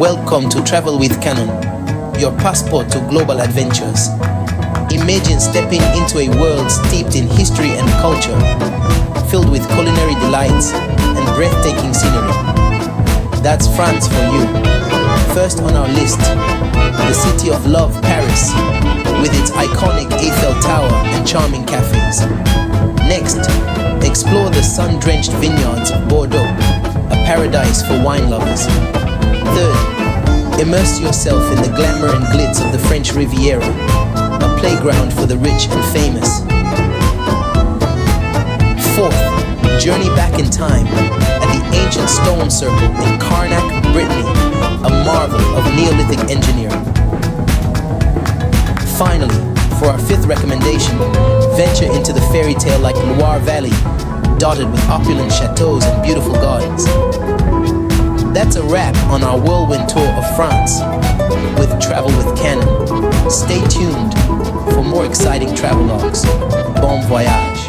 Welcome to Travel with Canon, your passport to global adventures. Imagine stepping into a world steeped in history and culture, filled with culinary delights and breathtaking scenery. That's France for you. First on our list, the city of love, Paris, with its iconic Eiffel Tower and charming cafés. Next, explore the sun-drenched vineyards of Bordeaux, a paradise for wine lovers. Third, immerse yourself in the glamour and glitz of the French Riviera, a playground for the rich and famous. Fourth, journey back in time at the ancient stone circle in Carnac, Brittany, a marvel of Neolithic engineering. Finally, for our fifth recommendation, venture into the fairy tale-like Loire Valley, dotted with opulent chateaux and beautiful gardens. That's a wrap on our whirlwind tour of France with Travel with Canon. Stay tuned for more exciting travelogues. Bon voyage.